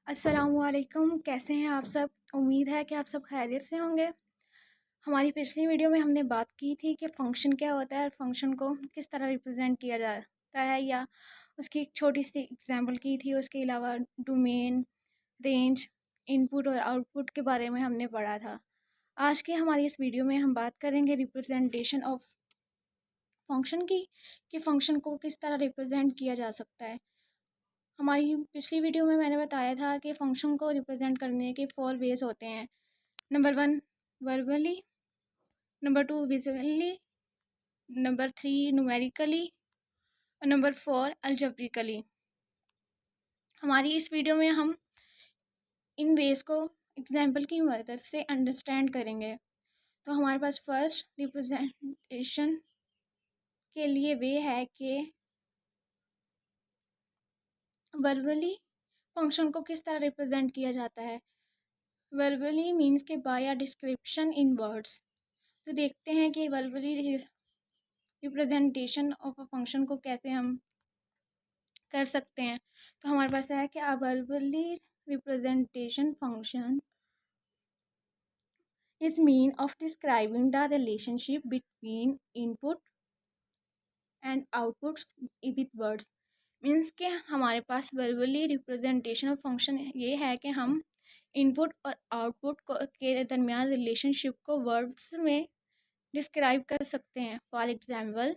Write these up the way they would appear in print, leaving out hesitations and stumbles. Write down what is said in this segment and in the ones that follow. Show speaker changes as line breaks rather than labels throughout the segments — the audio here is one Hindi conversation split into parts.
अस्सलामुअलैकुम। कैसे हैं आप सब? उम्मीद है कि आप सब खैरियत से होंगे। हमारी पिछली वीडियो में हमने बात की थी कि फ़ंक्शन क्या होता है और फ़ंक्शन को किस तरह रिप्रेजेंट किया जाता है, या उसकी एक छोटी सी एग्जांपल की थी। उसके अलावा डोमेन, रेंज, इनपुट और आउटपुट के बारे में हमने पढ़ा था। आज की हमारी इस वीडियो में हम बात करेंगे रिप्रेजेंटेशन ऑफ फ़ंक्शन की, कि फ़ंक्शन को किस तरह रिप्रेजेंट किया जा सकता है। हमारी पिछली वीडियो में मैंने बताया था कि फ़ंक्शन को रिप्रेजेंट करने के 4 वेज़ होते हैं। Number 1 verbally, number 2 visually, number 3 numerically और नंबर 4 अलजेब्रिकली। हमारी इस वीडियो में हम इन वेज़ को एग्जाम्पल की मदद से अंडरस्टैंड करेंगे। तो हमारे पास फर्स्ट रिप्रेजेंटेशन के लिए वे है कि वर्बली फ़ंक्शन को किस तरह रिप्रेजेंट किया जाता है। वर्बली मीन्स के by a description in words. तो देखते हैं कि verbally representation of a function को कैसे हम कर सकते हैं। तो हमारे पास है कि a verbally representation function is mean of describing the relationship between input and outputs with words. Means के हमारे पास वर्बली रिप्रेजेंटेशन ऑफ फंक्शन ये है कि हम इनपुट और आउटपुट के दरमियान रिलेशनशिप को वर्ड्स में डिस्क्राइब कर सकते हैं। For example,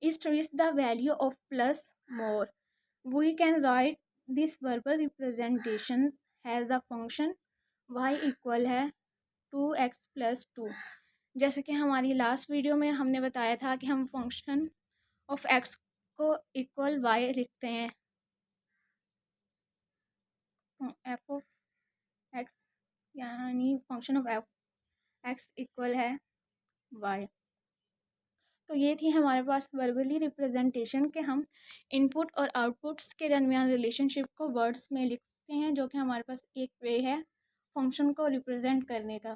is the value of plus more. We can write this verbal representation as the function y equal है 2x प्लस 2। जैसे कि हमारी लास्ट वीडियो में हमने बताया था कि हम फंक्शन ऑफ x को इक्वल y लिखते हैं। f ऑफ x यानी फंक्शन ऑफ x इक्वल है y। तो ये थी हमारे पास वर्बली रिप्रेजेंटेशन के हम इनपुट और आउटपुट्स के दरमियान रिलेशनशिप को वर्ड्स में लिखते हैं, जो कि हमारे पास एक वे है फंक्शन को रिप्रेजेंट करने का।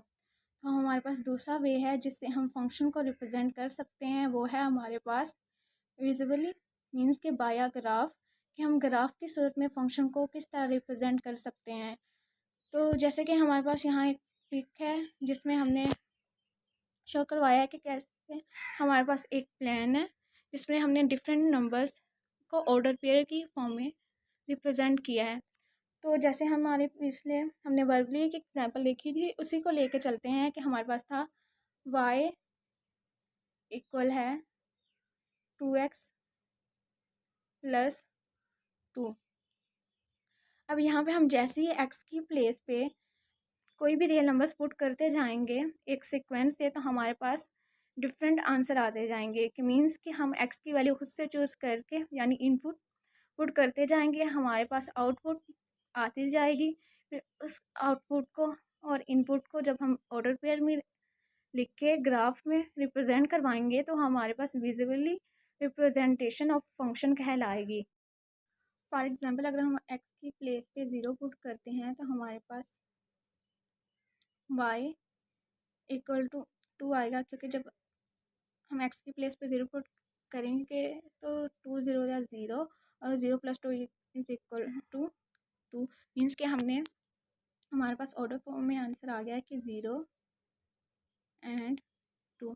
तो हमारे पास दूसरा वे है जिससे हम फंक्शन को रिप्रेजेंट कर सकते हैं, वो है हमारे पास विजुअली मीन्स के बाया ग्राफ, कि हम ग्राफ की सूरत में फंक्शन को किस तरह रिप्रेजेंट कर सकते हैं। तो जैसे कि हमारे पास यहाँ एक पिक है जिसमें हमने शो करवाया है कि कैसे हमारे पास एक प्लान है जिसमें हमने डिफरेंट नंबर्स को ऑर्डर पेयर की फॉर्म में रिप्रेजेंट किया है। तो जैसे हमारे पिछले हमने वर्बली एक एग्जांपल देखी थी, उसी को लेके चलते हैं कि हमारे पास था y इक्वल है 2x प्लस 2। अब यहाँ पे हम जैसे ही x की प्लेस पे कोई भी रियल नंबर्स पुट करते जाएंगे एक सीक्वेंस से, तो हमारे पास डिफरेंट आंसर आते जाएंगे। कि मीन्स कि हम x की वैल्यू खुद से चूज़ करके यानी इनपुट पुट करते जाएंगे, हमारे पास आउटपुट आती जाएगी। फिर उस आउटपुट को और इनपुट को जब हम ऑर्डर पेयर में लिख के ग्राफ में रिप्रेजेंट करवाएंगे तो हमारे पास विजुअली रिप्रेजेंटेशन ऑफ फंक्शन कहलाएगी। फॉर एग्जांपल, अगर हम x की प्लेस पे 0 पुट करते हैं तो हमारे पास y इक्वल टू 2 आएगा, क्योंकि जब हम x की प्लेस पे 0 पुट करेंगे तो 2 0 या 0 और 0 plus 2 is equal to 2। Means के हमारे पास ऑर्डर फॉर्म में आंसर आ गया है कि 0 एंड 2।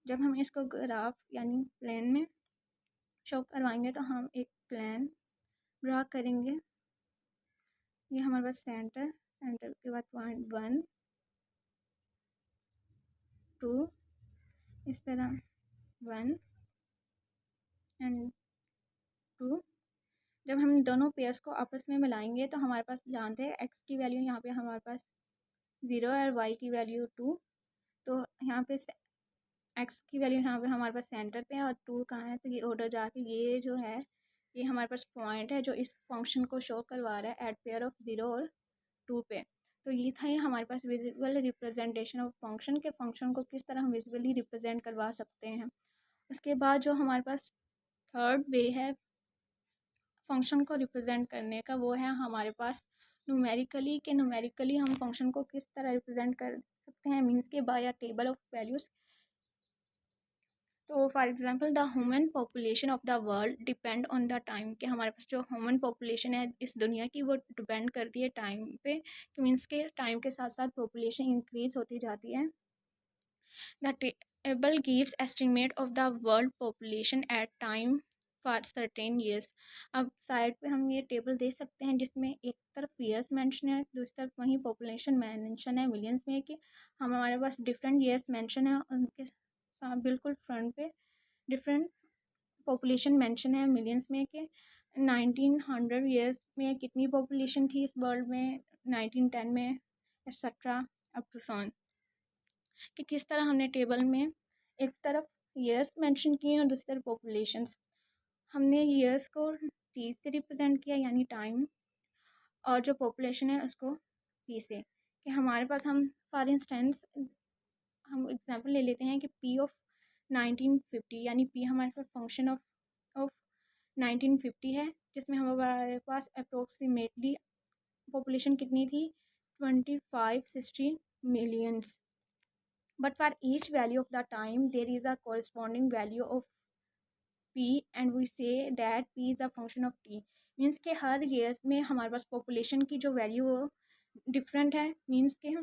जब हम इसको ग्राफ यानी प्लेन में शो करवाएंगे तो हम एक प्लान ड्रा करेंगे। ये हमारे पास सेंटर के बाद पॉइंट 1 2 इस तरह 1 एंड 2। जब हम दोनों पेयर्स को आपस में मिलाएंगे तो हमारे पास जानते हैं एक्स की वैल्यू यहाँ पे हमारे पास 0 और वाई की वैल्यू 2। तो यहाँ पे एक्स की वैल्यू यहाँ पे हमारे पास सेंटर पे है और 2 कहाँ है, तो ये ऑर्डर जाके ये जो है ये हमारे पास पॉइंट है जो इस फंक्शन को शो करवा रहा है एट पेयर ऑफ 0 और 2 पे। तो ये था ये हमारे पास विजुअल रिप्रेजेंटेशन ऑफ फंक्शन के फंक्शन को किस तरह हम विजुअली रिप्रेजेंट करवा सकते हैं। उसके बाद जो हमारे पास थर्ड वे है फंक्शन को रिप्रेजेंट करने का, वो है हमारे पास न्यूमेरिकली। के न्यूमेरिकली हम फंक्शन को किस तरह रिप्रेजेंट कर सकते हैं, मीन्स के by a table of values. तो for example the human population of the world depend on the time, कि हमारे पास जो ह्यूमन पॉपुलेशन है इस दुनिया की वो डिपेंड करती है टाइम पे, कि मीन्स के टाइम के साथ साथ पॉपुलेशन इंक्रीज होती जाती है। The table gives estimate of the world population at time for certain years. अब साइड पे हम ये टेबल देख सकते हैं जिसमें एक तरफ ईयर्स मेंशन है, दूसरी तरफ वहीं पॉपुलेशन मेंशन है मिलियंस में, कि हमारे पास डिफरेंट ईयर्स मेंशन है, उनके साथ बिल्कुल फ्रंट पे डिफरेंट पॉपुलेशन मेंशन है मिलियंस में, कि 1900 ईयर्स में कितनी पॉपुलेशन थी इस वर्ल्ड में, 1910 में, एक्सेट्रा अप टू सन। कि किस तरह हमने टेबल में एक तरफ ईयर्स मेंशन किए और दूसरी तरफ पॉपुलेशंस। हमने ईयर्स को टी से रिप्रेजेंट किया यानी टाइम, और जो पॉपुलेशन है उसको पी से, कि हमारे पास हम फॉर इंस्टेंस हम एग्जांपल ले लेते हैं कि पी ऑफ 1950, यानी पी हमारे पास फंक्शन ऑफ 1950 है, जिसमें हमारे पास अप्रोक्सीमेटली पॉपुलेशन कितनी थी, 2560 millions. But for each value of the time there is a corresponding value of P and we say that P is a function of T. Means के हर ईयर्स में हमारे पास पॉपुलेशन की जो वैल्यू हो डिफरेंट है, मीन्स के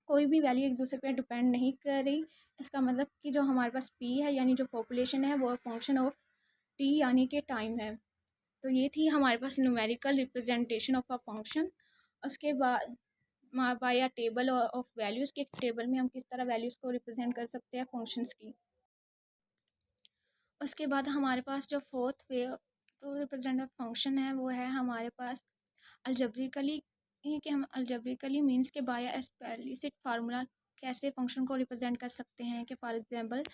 कोई भी वैल्यू एक दूसरे पे डिपेंड नहीं कर रही। इसका मतलब कि जो हमारे पास पी है यानी जो पॉपुलेशन है वो फंक्शन ऑफ टी यानी कि टाइम है। तो ये थी हमारे पास numerical representation of a function. उसके बाद बाय टेबल ऑफ वैल्यूज़ के टेबल में हम किस तरह वैल्यूज़ को रिप्रेजेंट कर सकते हैं फंक्शंस की। उसके बाद हमारे पास जो fourth way to represent a function है वो है हमारे पास अलजेब्रिकली, कि हम अलजेब्रिकली मीन्स के बाय एक्सप्लिसिट फार्मूला कैसे फंक्शन को रिप्रेजेंट कर सकते हैं। कि for example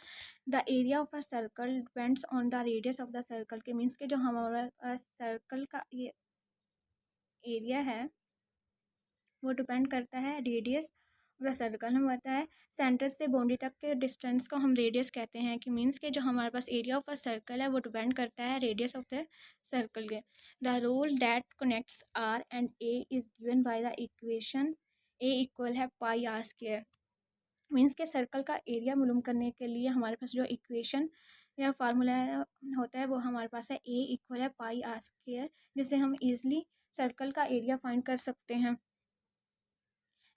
the area of a circle depends on the radius of the circle, के मीन्स के जो हमारा सर्कल का ये एरिया है वो डिपेंड करता है रेडियस ऑफ द सर्कल। हम बताया है सेंटर से बाउंड्री तक के डिस्टेंस को हम रेडियस कहते हैं, कि मीन्स के जो हमारे पास एरिया ऑफ अ सर्कल है वो डिपेंड करता है रेडियस ऑफ द सर्कल के। The rule that connects R and A is given by the equation A equal है पाई आर स्क्वायर। मीन्स के सर्कल का एरिया मालूम करने के लिए हमारे पास जो इक्वेशन या फार्मूला होता है वो हमारे पास है ए इक्वल है पाई आर स्क्वायर, जिससे हम ईजिली सर्कल का एरिया फाइंड कर सकते हैं,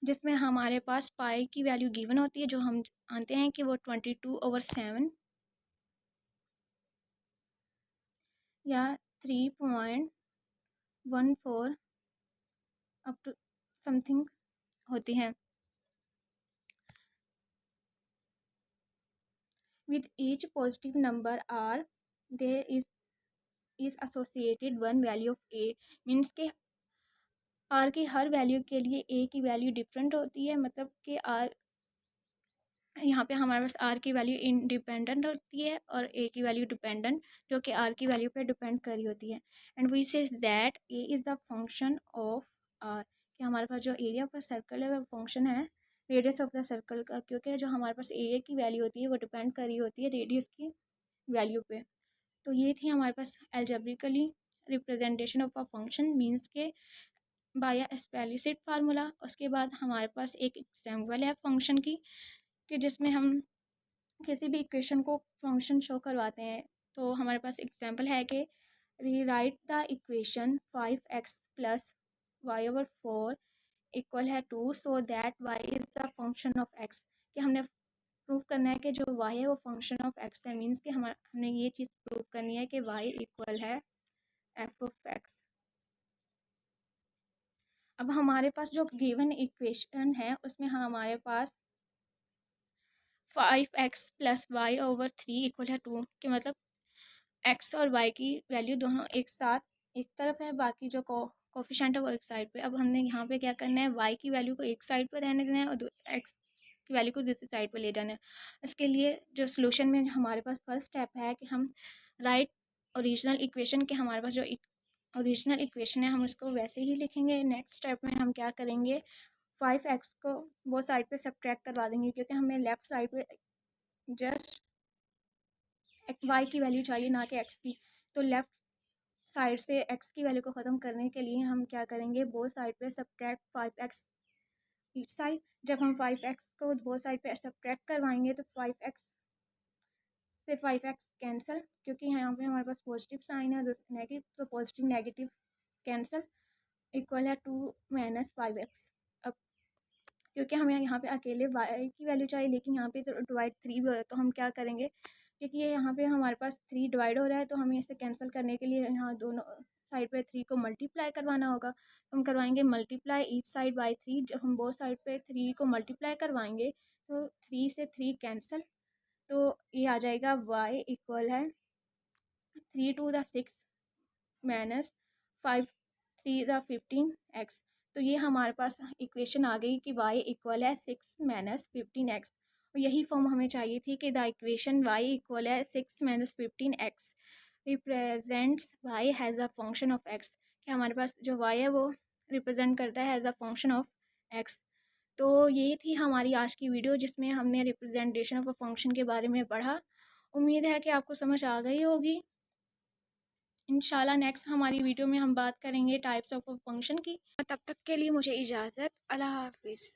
जिसमें हमारे पास पाई की वैल्यू गिवन होती है जो हम जानते हैं कि वो 22/7 या 3.14 अप टू समथिंग होती हैं। With each positive number R there is associated one value of A. Means के आर की हर वैल्यू के लिए ए की वैल्यू डिफरेंट होती है, मतलब कि आर यहाँ पे हमारे पास आर की वैल्यू इंडिपेंडेंट होती है और ए की वैल्यू डिपेंडेंट, जो कि आर की वैल्यू पे डिपेंड करी होती है। And we say that A is the function of R, कि हमारे पास जो एरिया ऑफ द सर्कल है वो फंक्शन है रेडियस ऑफ द सर्कल का, क्योंकि जो हमारे पास एरिया की वैल्यू होती है वो डिपेंड करी होती है रेडियस की वैल्यू पे। तो ये थी हमारे पास algebraically representation of a function means के बाय एक्सप्लिसिट फार्मूला। उसके बाद हमारे पास एक एग्जाम्पल है फंक्शन की, कि जिसमें हम किसी भी इक्वेशन को फंक्शन शो करवाते हैं। तो हमारे पास एग्जांपल है कि rewrite the equation 5x plus y over 4 equal है 2 so that y is the function of x। कि हमने प्रूव करना है कि जो y है वो फंक्शन ऑफ x है, मीन्स कि हमने ये चीज़ प्रूव करनी है कि y इक्वल है f ऑफ x। अब हमारे पास जो गिवन इक्वेशन है उसमें हमारे पास 5x plus y over 3 equal है 2, कि मतलब एक्स और वाई की वैल्यू दोनों एक साथ एक तरफ है, बाकी जो कोफिशेंट है वो एक साइड पे। अब हमने यहाँ पे क्या करना है, वाई की वैल्यू को एक साइड पर रहने देना है और एक्स की वैल्यू को दूसरी साइड पर ले जाना है। इसके लिए जो सोल्यूशन में हमारे पास फर्स्ट स्टेप है कि हम राइट ओरिजिनल इक्वेशन के, हमारे पास जो ओरिजिनल इक्वेशन है हम उसको वैसे ही लिखेंगे। नेक्स्ट स्टेप में हम क्या करेंगे, 5x को वो साइड पे सब्ट्रैक्ट करवा देंगे, क्योंकि हमें लेफ़्ट साइड पे जस्ट वाई की वैल्यू चाहिए ना कि एक्स की। तो लेफ़्ट साइड से एक्स की वैल्यू को ख़त्म करने के लिए हम क्या करेंगे, बोथ साइड पे सब्ट्रैक्ट 5x ईच साइड। जब हम 5x को बोथ साइड पे सब्ट्रैक्ट करवाएंगे तो 5x से 5x कैंसिल, क्योंकि यहाँ पे हमारे पास पॉजिटिव साइन है, नेगेटिव, तो पॉजिटिव नेगेटिव कैंसिल, इक्वल है 2 माइनस 5x। अब क्योंकि हमें यहाँ पे अकेले y की वैल्यू चाहिए, लेकिन यहाँ पे तो डिवाइड 3 भी हो रहा है, तो हम क्या करेंगे, क्योंकि ये यहाँ पे हमारे पास 3 डिवाइड हो रहा है, तो हमें इसे कैंसिल करने के लिए यहाँ दोनों साइड पे 3 को मल्टीप्लाई करवाना होगा। तो हम करवाएंगे मल्टीप्लाई ईच साइड बाई 3। जब हम बोथ साइड पे 3 को मल्टीप्लाई करवाएंगे तो 3 से 3 कैंसिल, तो ये आ जाएगा y इक्वल है 3 to the 6 minus 5 3 the 15x। तो ये हमारे पास इक्वेशन आ गई कि y इक्वल है 6 माइनस 15x। और यही फॉर्म हमें चाहिए थी कि द इक्वेशन y इक्वल है 6 minus 15x represents y has a function of x, कि हमारे पास जो y है वो रिप्रेजेंट करता है as a function of x। तो ये थी हमारी आज की वीडियो, जिसमें हमने रिप्रेजेंटेशन ऑफ अ फंक्शन के बारे में पढ़ा। उम्मीद है कि आपको समझ आ गई होगी। इंशाल्लाह नेक्स्ट हमारी वीडियो में हम बात करेंगे टाइप्स ऑफ अ फंक्शन की। तब तक के लिए मुझे इजाज़त। अल्लाह हाफिज़।